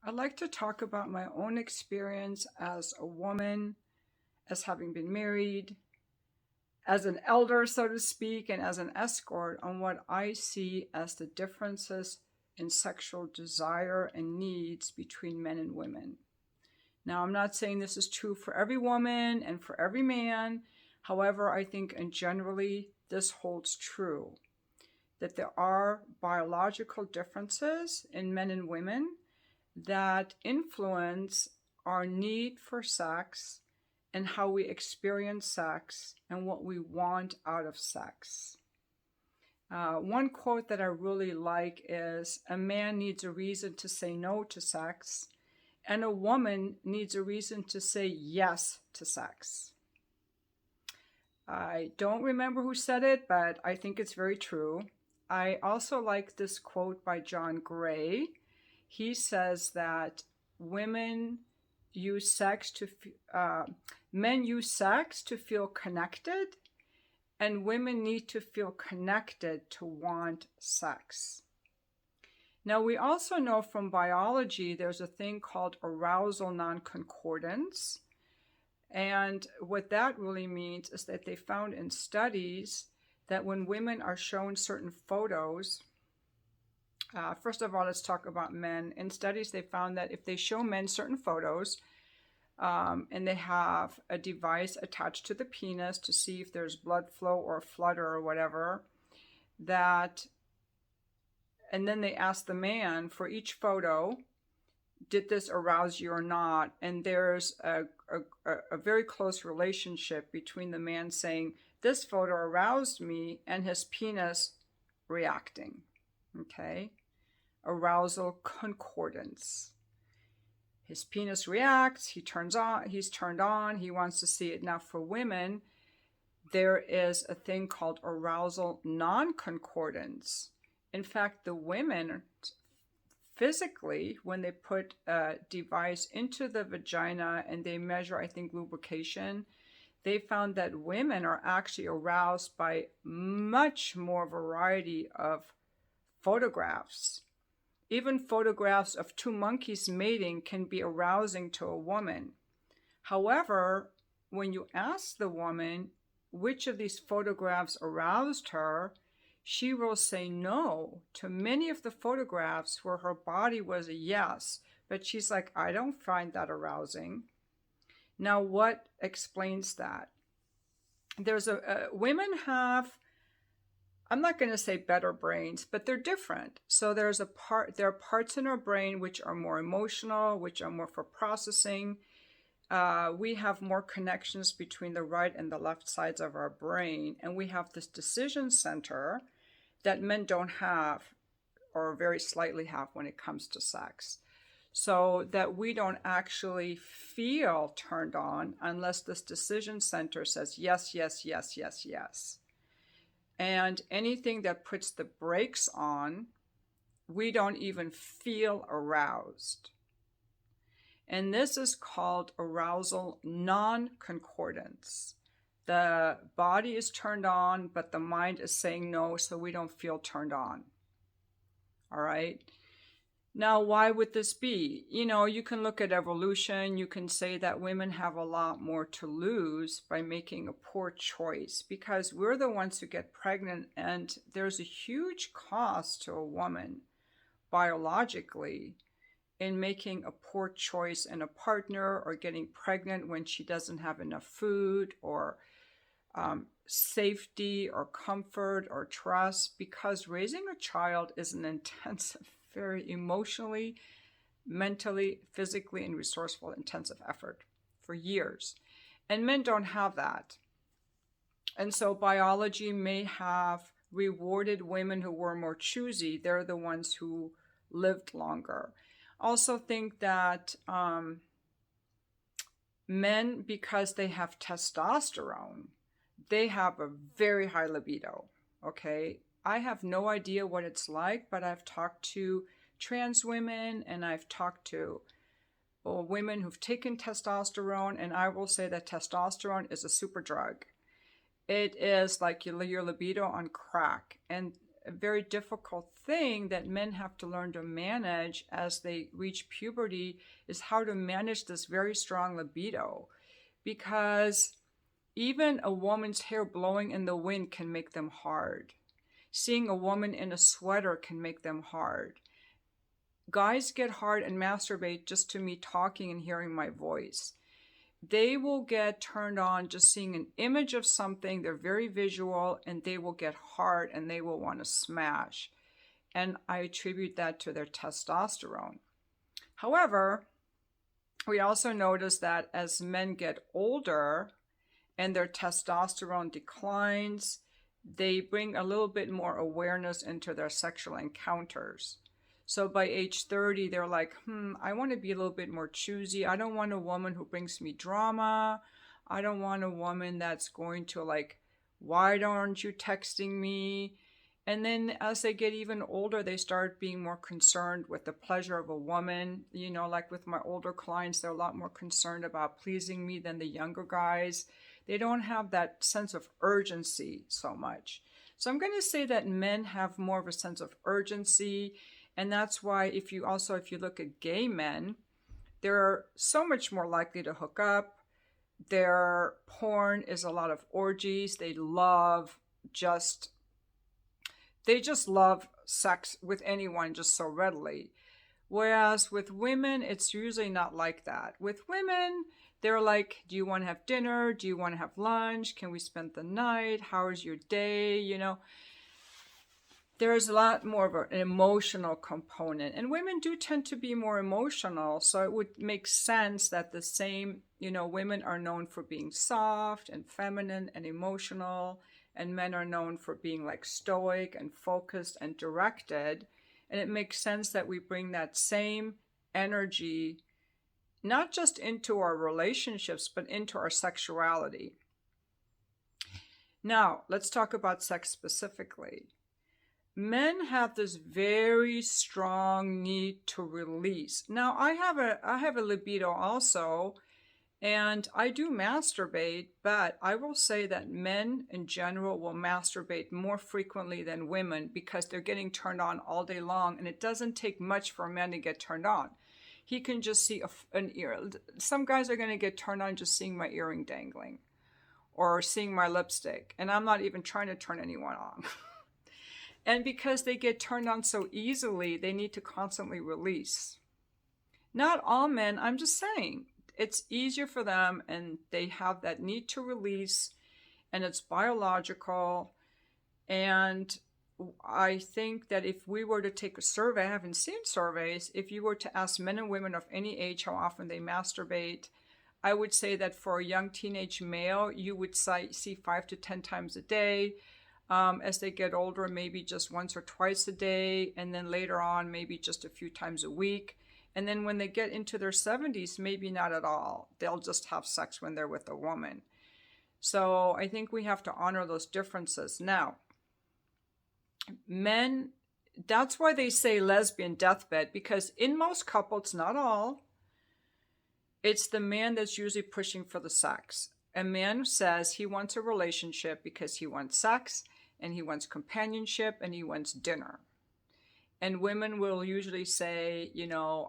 I'd like to talk about my own experience as a woman, as having been married, as an elder, so to speak, and as an escort on what I see as the differences in sexual desire and needs between men and women. Now, I'm not saying this is true for every woman and for every man. However, I think in generally this holds true that there are biological differences in men and women that influence our need for sex and how we experience sex and what we want out of sex. One quote that I really like is, "A man needs a reason to say no to sex, and a woman needs a reason to say yes to sex." I don't remember who said it, but I think it's very true. I also like this quote by John Gray. He says that women use sex to, men use sex to feel connected, and women need to feel connected to want sex. Now, we also know from biology there's a thing called arousal non-concordance. And what that really means is that they found in studies that when women are shown certain photos, first of all, let's talk about men. In studies, they found that if they show men certain photos and they have a device attached to the penis to see if there's blood flow or flutter or whatever, that, and then they ask the man for each photo, did this arouse you or not? And there's a very close relationship between the man saying, this photo aroused me, and his penis reacting. Okay? Arousal concordance. His penis reacts, he's turned on, he wants to see it. Now, for women, there is a thing called arousal non-concordance. In fact, the women physically, when they put a device into the vagina and they measure, I think, lubrication, they found that women are actually aroused by much more variety of photographs. Even photographs of two monkeys mating can be arousing to a woman. However, when you ask the woman which of these photographs aroused her, she will say no to many of the photographs where her body was a yes, but she's like, I don't find that arousing. Now, what explains that? There's women have, I'm not going to say better brains, but they're different. So there are parts in our brain which are more emotional, which are more for processing. We have more connections between the right and the left sides of our brain, and we have this decision center that men don't have, or very slightly have, when it comes to sex. So that we don't actually feel turned on unless this decision center says yes, yes, yes, yes, yes. And anything that puts the brakes on, we don't even feel aroused. And this is called arousal non-concordance. The body is turned on, but the mind is saying no, so we don't feel turned on. All right? Now, why would this be? You can look at evolution. You can say that women have a lot more to lose by making a poor choice because we're the ones who get pregnant, and there's a huge cost to a woman biologically in making a poor choice in a partner or getting pregnant when she doesn't have enough food or safety or comfort or trust, because raising a child is an intensive, very emotionally, mentally, physically, and resourceful intensive effort for years. And men don't have that. And so biology may have rewarded women who were more choosy. They're the ones who lived longer. Also think that men, because they have testosterone, they have a very high libido, okay? I have no idea what it's like, but I've talked to trans women and I've talked to women who've taken testosterone, and I will say that testosterone is a super drug. It is like your libido on crack. And a very difficult thing that men have to learn to manage as they reach puberty is how to manage this very strong libido. Because even a woman's hair blowing in the wind can make them hard. Seeing a woman in a sweater can make them hard. Guys get hard and masturbate just to me talking and hearing my voice. They will get turned on just seeing an image of something. They're very visual, and they will get hard and they will want to smash. And I attribute that to their testosterone. However, we also notice that as men get older and their testosterone declines, they bring a little bit more awareness into their sexual encounters. So by age 30, they're like, I want to be a little bit more choosy. I don't want a woman who brings me drama. I don't want a woman that's going to like, why aren't you texting me? And then as they get even older, they start being more concerned with the pleasure of a woman. You know, like with my older clients, they're a lot more concerned about pleasing me than the younger guys. They don't have that sense of urgency so much. So I'm going to say that men have more of a sense of urgency. And that's why if you look at gay men, they're so much more likely to hook up. Their porn is a lot of orgies. They just love sex with anyone just so readily. Whereas with women, it's usually not like that. With women, they're like, do you want to have dinner? Do you want to have lunch? Can we spend the night? How is your day? You know, there's a lot more of an emotional component. And women do tend to be more emotional. So it would make sense that the same, women are known for being soft and feminine and emotional. And men are known for being like stoic and focused and directed. And it makes sense that we bring that same energy, not just into our relationships, but into our sexuality. Now, let's talk about sex specifically. Men have this very strong need to release. Now, I have a libido also, and I do masturbate, but I will say that men in general will masturbate more frequently than women because they're getting turned on all day long, and it doesn't take much for a man to get turned on. He can just see an ear. Some guys are going to get turned on just seeing my earring dangling or seeing my lipstick, and I'm not even trying to turn anyone on. And because they get turned on so easily, they need to constantly release. Not all men, I'm just saying, it's easier for them and they have that need to release, and it's biological. And I think that if we were to take a survey, I haven't seen surveys, if you were to ask men and women of any age how often they masturbate, I would say that for a young teenage male, you would see 5 to 10 times a day. As they get older, maybe just once or twice a day, and then later on, maybe just a few times a week. And then when they get into their 70s, maybe not at all. They'll just have sex when they're with a woman. So I think we have to honor those differences. Now, men, that's why they say lesbian deathbed, because in most couples, not all, it's the man that's usually pushing for the sex. A man says he wants a relationship because he wants sex, and he wants companionship, and he wants dinner. And women will usually say,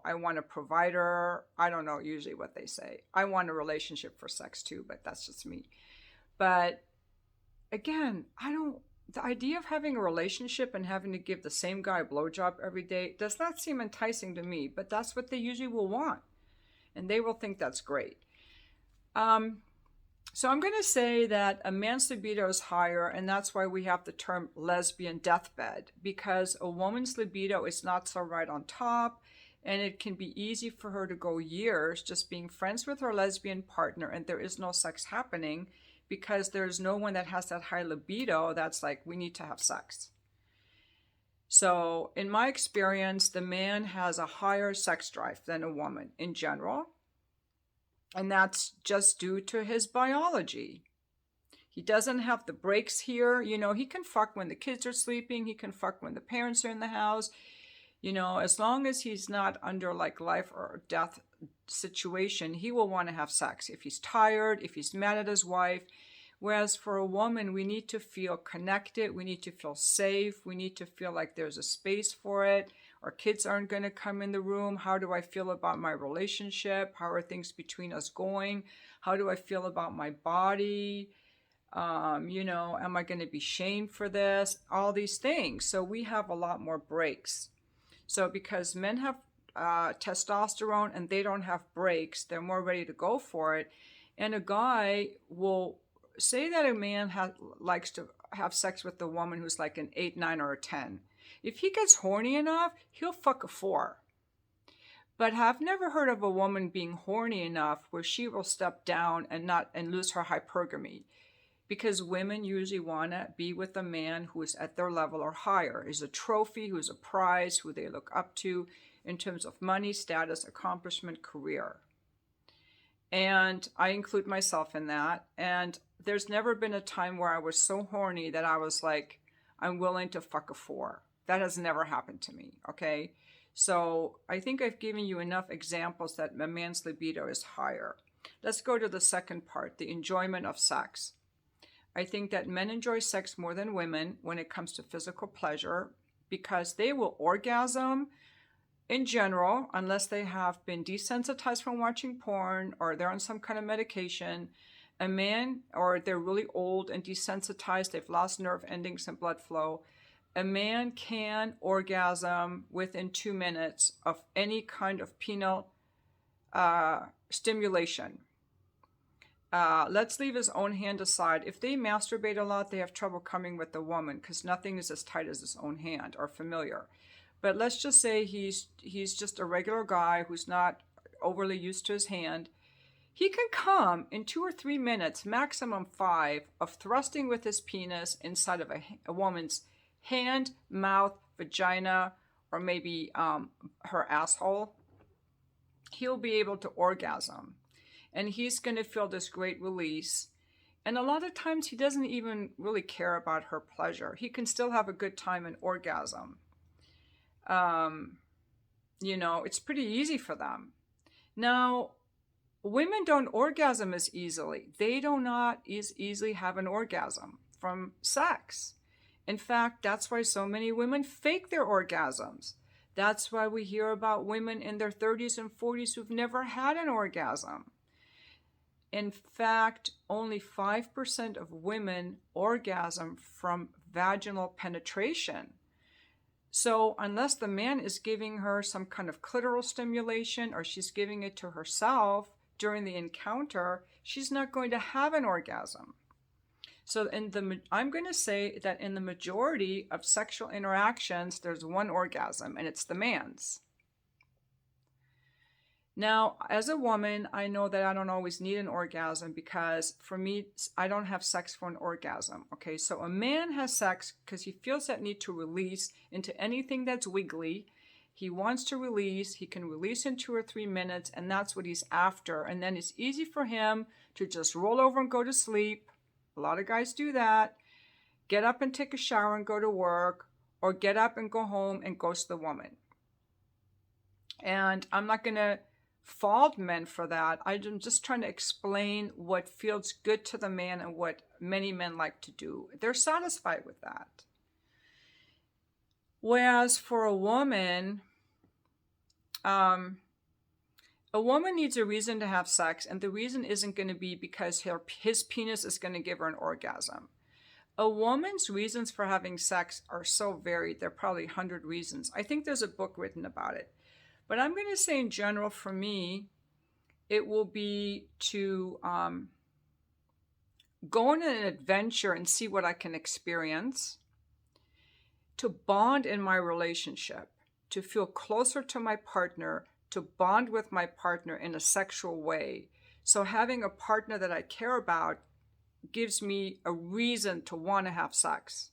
I want a provider. I don't know usually what they say. I want a relationship for sex too, but that's just me. But again, the idea of having a relationship and having to give the same guy a blowjob every day does not seem enticing to me, but that's what they usually will want. And they will think that's great. So I'm going to say that a man's libido is higher, and that's why we have the term lesbian deathbed, because a woman's libido is not so right on top, and it can be easy for her to go years just being friends with her lesbian partner, and there is no sex happening because there's no one that has that high libido that's like, we need to have sex. So in my experience, the man has a higher sex drive than a woman in general. And that's just due to his biology. He doesn't have the breaks here. He can fuck when the kids are sleeping. He can fuck when the parents are in the house. As long as he's not under like life or death situation, he will want to have sex. If he's tired, if he's mad at his wife, Whereas for a woman, we need to feel connected. We need to feel safe. We need to feel like there's a space for it. Our kids aren't going to come in the room. How do I feel about my relationship? How are things between us going? How do I feel about my body? Am I going to be shamed for this? All these things. So we have a lot more breaks. So because men have testosterone and they don't have breaks, they're more ready to go for it. And a guy will say that a man likes to have sex with a woman who's like an 8, 9, or a 10. If he gets horny enough, he'll fuck a 4. But I've never heard of a woman being horny enough where she will step down and lose her hypergamy. Because women usually want to be with a man who is at their level or higher, is a trophy, who's a prize, who they look up to in terms of money, status, accomplishment, career. And I include myself in that. And there's never been a time where I was so horny that I was like, I'm willing to fuck a 4. That has never happened to me, okay? So I think I've given you enough examples that a man's libido is higher. Let's go to the second part, the enjoyment of sex. I think that men enjoy sex more than women when it comes to physical pleasure because they will orgasm in general, unless they have been desensitized from watching porn or they're on some kind of medication. A man, or they're really old and desensitized, they've lost nerve endings and blood flow. A man can orgasm within 2 minutes of any kind of penile stimulation. Let's leave his own hand aside. If they masturbate a lot, they have trouble coming with the woman because nothing is as tight as his own hand or familiar. But let's just say he's just a regular guy who's not overly used to his hand. He can come in 2 or 3 minutes, maximum 5, of thrusting with his penis inside of a woman's hand, mouth, vagina, or maybe her asshole. He'll be able to orgasm. And he's going to feel this great release. And a lot of times he doesn't even really care about her pleasure. He can still have a good time and orgasm. It's pretty easy for them. Now, women don't orgasm as easily. They do not as easily have an orgasm from sex. In fact, that's why so many women fake their orgasms. That's why we hear about women in their 30s and 40s who've never had an orgasm. In fact, only 5% of women orgasm from vaginal penetration. So unless the man is giving her some kind of clitoral stimulation or she's giving it to herself during the encounter, she's not going to have an orgasm. So I'm going to say that in the majority of sexual interactions, there's one orgasm, and it's the man's. Now, as a woman, I know that I don't always need an orgasm because for me, I don't have sex for an orgasm. Okay, so a man has sex because he feels that need to release into anything that's wiggly. He wants to release. He can release in 2 or 3 minutes, and that's what he's after. And then it's easy for him to just roll over and go to sleep. A lot of guys do that. Get up and take a shower and go to work, or get up and go home and ghost the woman. And I'm not going to fault men for that. I'm just trying to explain what feels good to the man and what many men like to do. They're satisfied with that. Whereas for a woman needs a reason to have sex, and the reason isn't going to be because his penis is going to give her an orgasm. A woman's reasons for having sex are so varied. There are probably 100 reasons. I think there's a book written about it. But I'm going to say in general, for me, it will be to go on an adventure and see what I can experience, to bond in my relationship, to feel closer to my partner, to bond with my partner in a sexual way. So having a partner that I care about gives me a reason to want to have sex.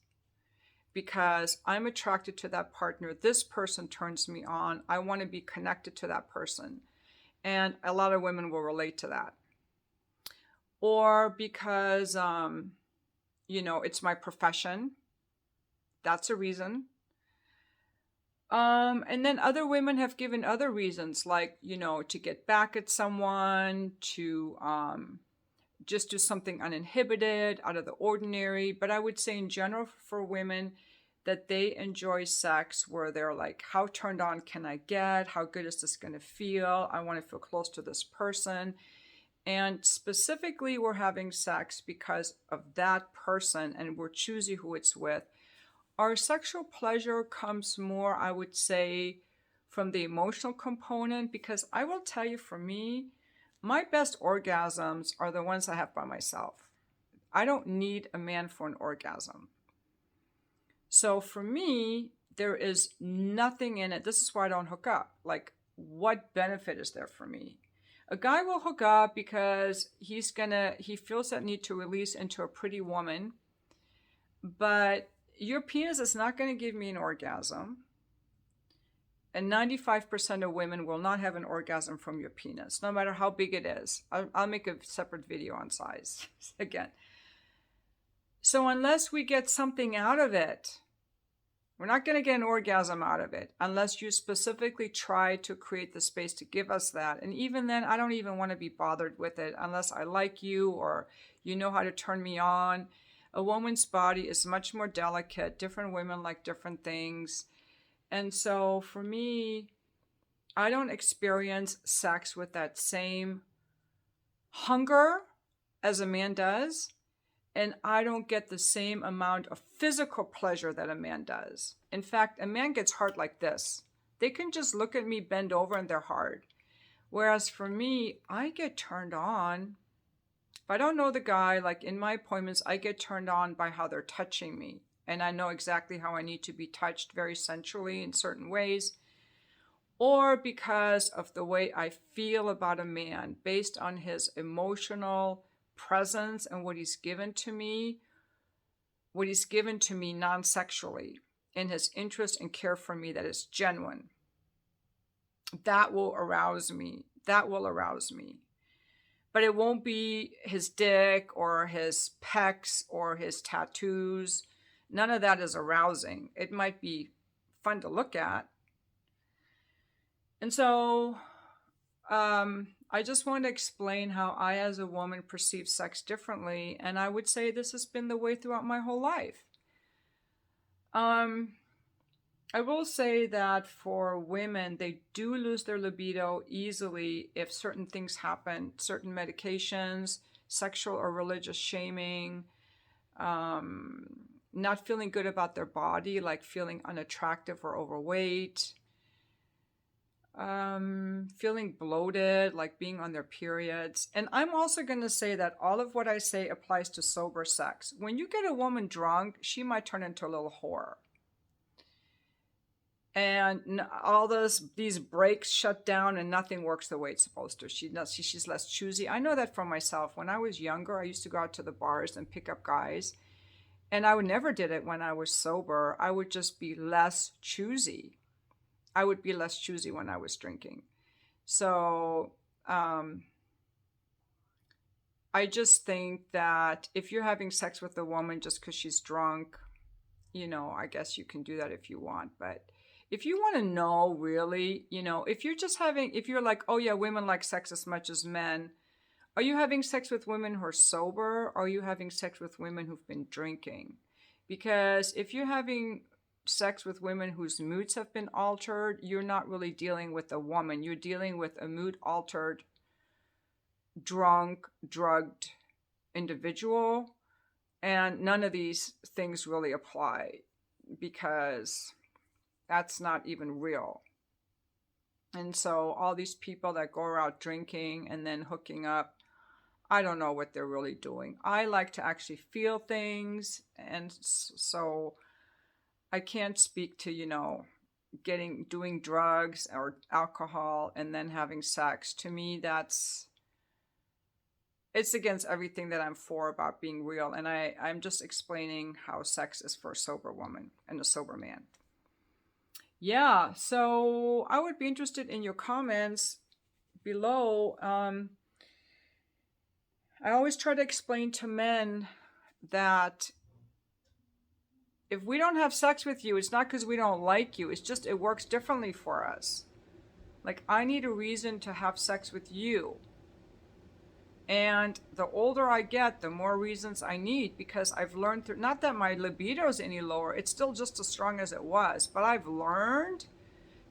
Because I'm attracted to that partner. This person turns me on. I want to be connected to that person. And a lot of women will relate to that. Or because, it's my profession. That's a reason. And then other women have given other reasons, like, to get back at someone, to just do something uninhibited, out of the ordinary. But I would say in general for women that they enjoy sex where they're like, how turned on can I get? How good is this going to feel? I want to feel close to this person. And specifically, we're having sex because of that person and we're choosy who it's with. Our sexual pleasure comes more, I would say, from the emotional component, because I will tell you, for me, my best orgasms are the ones I have by myself. I don't need a man for an orgasm. So for me, there is nothing in it. This is why I don't hook up. Like, what benefit is there for me? A guy will hook up because he feels that need to release into a pretty woman, but your penis is not going to give me an orgasm. And 95% of women will not have an orgasm from your penis, no matter how big it is. I'll make a separate video on size again. So unless we get something out of it, we're not going to get an orgasm out of it unless you specifically try to create the space to give us that. And even then, I don't even want to be bothered with it unless I like you or you know how to turn me on. A woman's body is much more delicate. Different women like different things. And so for me, I don't experience sex with that same hunger as a man does. And I don't get the same amount of physical pleasure that a man does. In fact, a man gets hard like this. They can just look at me, bend over, and they're hard. Whereas for me, I get turned on. If I don't know the guy, like in my appointments, I get turned on by how they're touching me. And I know exactly how I need to be touched very sensually in certain ways. Or because of the way I feel about a man based on his emotional presence and what he's given to me non-sexually, in his interest and care for me that is genuine. That will arouse me. But it won't be his dick or his pecs or his tattoos. None of that is arousing. It might be fun to look at. And so I just want to explain how I, as a woman, perceive sex differently. And I would say this has been the way throughout my whole life. I will say that for women, they do lose their libido easily if certain things happen, certain medications, sexual or religious shaming, not feeling good about their body, like feeling unattractive or overweight, feeling bloated, like being on their periods. And I'm also going to say that all of what I say applies to sober sex. When you get a woman drunk, she might turn into a little whore. And all these brakes shut down and nothing works the way it's supposed to. She's less choosy. I know that from myself. When I was younger, I used to go out to the bars and pick up guys. And I would never did it when I was sober. I would just be less choosy. I would be less choosy when I was drinking. So I just think that if you're having sex with a woman just because she's drunk, I guess you can do that if you want. But if you want to know really, if you're like, oh yeah, women like sex as much as men, are you having sex with women who are sober? Or are you having sex with women who've been drinking? Because if you're having sex with women whose moods have been altered, you're not really dealing with a woman. You're dealing with a mood-altered, drunk, drugged individual. And none of these things really apply because that's not even real. And so all these people that go out drinking and then hooking up, I don't know what they're really doing. I like to actually feel things. And so I can't speak to, doing drugs or alcohol and then having sex. To me, it's against everything that I'm for about being real. And I'm just explaining how sex is for a sober woman and a sober man. Yeah, so I would be interested in your comments below. I always try to explain to men that if we don't have sex with you, it's not because we don't like you. It's just it works differently for us. Like, I need a reason to have sex with you. And the older I get, the more reasons I need, because I've learned through, not that my libido is any lower, it's still just as strong as it was, but I've learned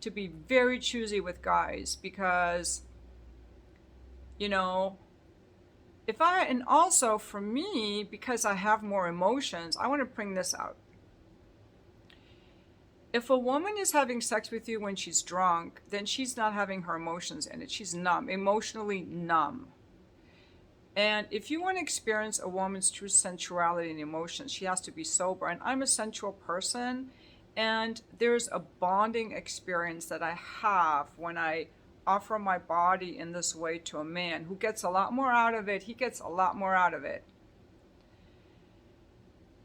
to be very choosy with guys because, you know, and also for me, because I have more emotions, I want to bring this out. If a woman is having sex with you when she's drunk, then she's not having her emotions in it. She's numb, emotionally numb. And if you want to experience a woman's true sensuality and emotions, she has to be sober. And I'm a sensual person, and there's a bonding experience that I have when I offer my body in this way to a man who gets a lot more out of it. He gets a lot more out of it.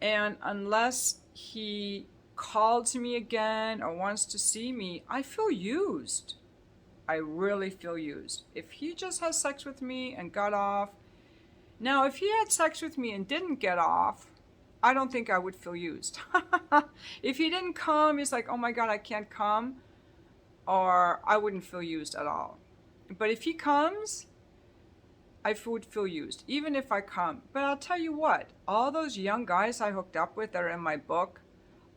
And unless he calls me again or wants to see me, I feel used. I really feel used. If he just has sex with me and got off, now if he had sex with me and didn't get off, I don't think I would feel used. If he didn't come, he's like, oh my God, I can't come, or I wouldn't feel used at all. But if he comes, I would feel used, even if I come. But I'll tell you what, all those young guys I hooked up with that are in my book,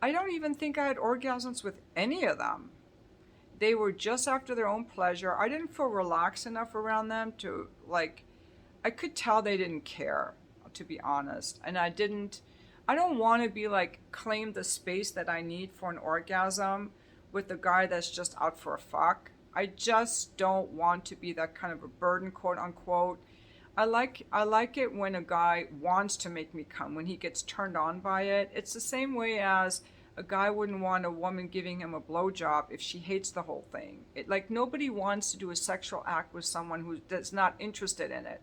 I don't even think I had orgasms with any of them. They were just after their own pleasure. I didn't feel relaxed enough around them to, like, I could tell they didn't care, to be honest. And I don't want to be like, claim the space that I need for an orgasm with a guy that's just out for a fuck. I just don't want to be that kind of a burden, quote unquote. I like it when a guy wants to make me come, when he gets turned on by it. It's the same way as a guy wouldn't want a woman giving him a blowjob if she hates the whole thing. Like, nobody wants to do a sexual act with someone that's not interested in it.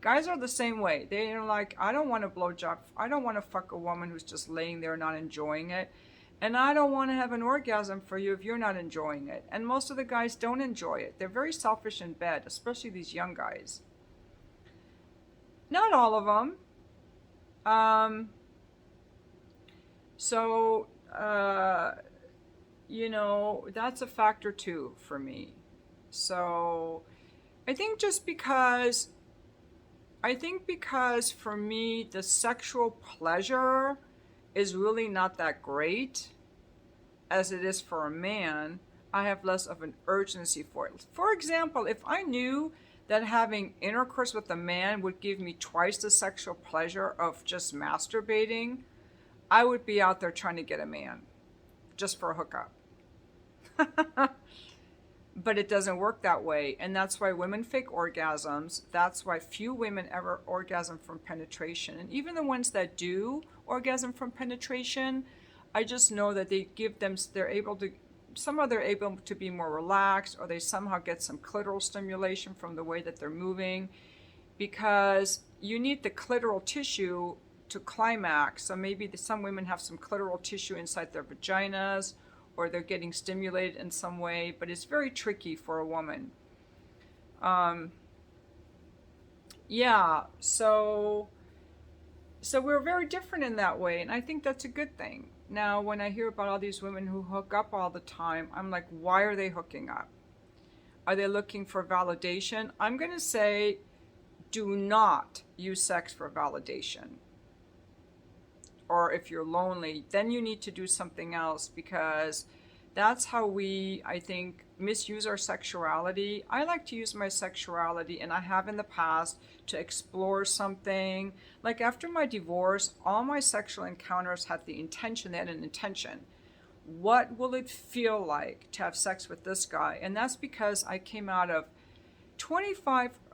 Guys are the same way. They're like, I don't want a blowjob. I don't want to fuck a woman who's just laying there not enjoying it. And I don't want to have an orgasm for you if you're not enjoying it. And most of the guys don't enjoy it. They're very selfish in bed, especially these young guys. Not all of them. That's a factor too for me. So I think because for me, the sexual pleasure is really not that great as it is for a man, I have less of an urgency for it. For example, if I knew that having intercourse with a man would give me twice the sexual pleasure of just masturbating, I would be out there trying to get a man just for a hookup. But it doesn't work that way, and that's why women fake orgasms. That's why few women ever orgasm from penetration. And even the ones that do orgasm from penetration, I just know that they're able to be more relaxed, or they somehow get some clitoral stimulation from the way that they're moving, because you need the clitoral tissue to climax. So maybe some women have some clitoral tissue inside their vaginas, or they're getting stimulated in some way, but it's very tricky for a woman. So we're very different in that way, and I think that's a good thing. Now, when I hear about all these women who hook up all the time, I'm like, why are they hooking up? Are they looking for validation? I'm going to say, do not use sex for validation. Or if you're lonely, then you need to do something else, because that's how we, I think, misuse our sexuality. I like to use my sexuality, and I have in the past, to explore something. Like after my divorce, all my sexual encounters had an intention. What will it feel like to have sex with this guy? And that's because I came out of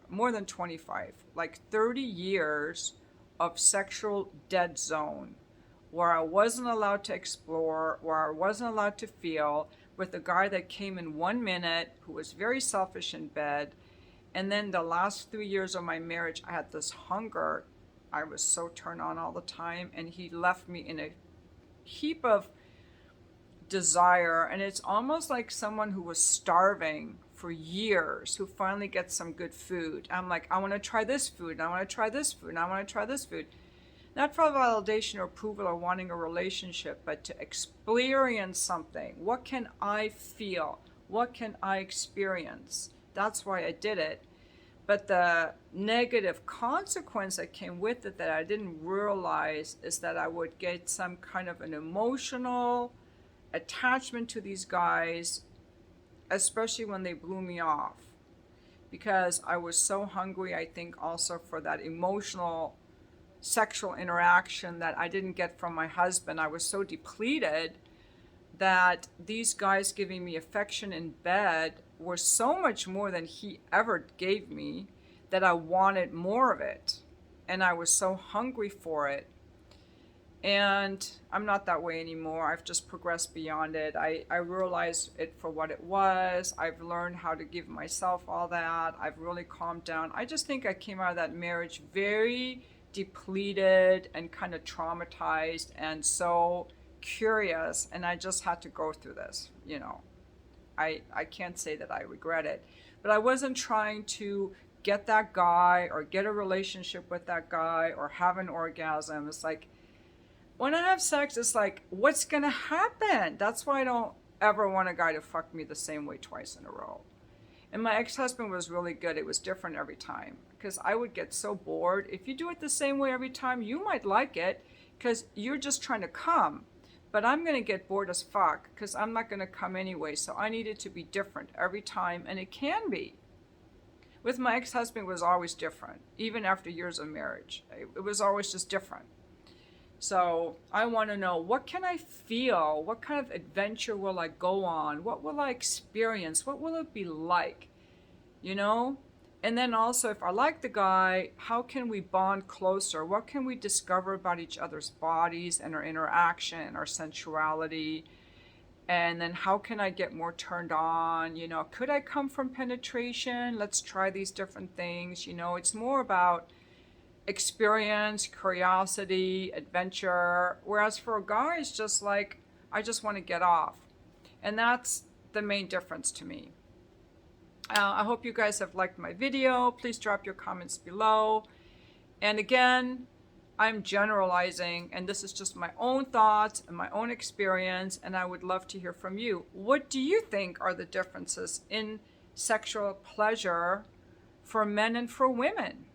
more than 25, like 30 years of sexual dead zone, where I wasn't allowed to explore, where I wasn't allowed to feel, with a guy that came in 1 minute, who was very selfish in bed. And then the last 3 years of my marriage, I had this hunger. I was so turned on all the time, and he left me in a heap of desire. And it's almost like someone who was starving for years, who finally gets some good food. I'm like, I want to try this food, and I want to try this food, and I want to try this food. Not for validation or approval or wanting a relationship, but to experience something. What can I feel? What can I experience? That's why I did it. But the negative consequence that came with it that I didn't realize is that I would get some kind of an emotional attachment to these guys, especially when they blew me off. Because I was so hungry, I think, also for that emotional sexual interaction that I didn't get from my husband. I was so depleted that these guys giving me affection in bed were so much more than he ever gave me that I wanted more of it. And I was so hungry for it. And I'm not that way anymore. I've just progressed beyond it. I realized it for what it was. I've learned how to give myself all that. I've really calmed down. I just think I came out of that marriage very depleted and kind of traumatized and so curious, and I just had to go through this, you know. I can't say that I regret it, but I wasn't trying to get that guy or get a relationship with that guy or have an orgasm. It's like, when I have sex, it's like, what's gonna happen? That's why I don't ever want a guy to fuck me the same way twice in a row. And my ex-husband was really good. It was different every time because I would get so bored. If you do it the same way every time, you might like it because you're just trying to come. But I'm going to get bored as fuck because I'm not going to come anyway. So I need it to be different every time, and it can be. With my ex-husband, it was always different, even after years of marriage. It was always just different. So I want to know, what can I feel? What kind of adventure will I go on? What will I experience? What will it be like? You know? And then also, if I like the guy, how can we bond closer? What can we discover about each other's bodies and our interaction, our sensuality? And then how can I get more turned on? You know, could I come from penetration? Let's try these different things. You know, it's more about experience, curiosity, adventure. Whereas for a guy, it's just like, I just want to get off. And that's the main difference to me. I hope you guys have liked my video. Please drop your comments below. And again, I'm generalizing, and this is just my own thoughts and my own experience, and I would love to hear from you. What do you think are the differences in sexual pleasure for men and for women?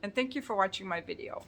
And thank you for watching my video.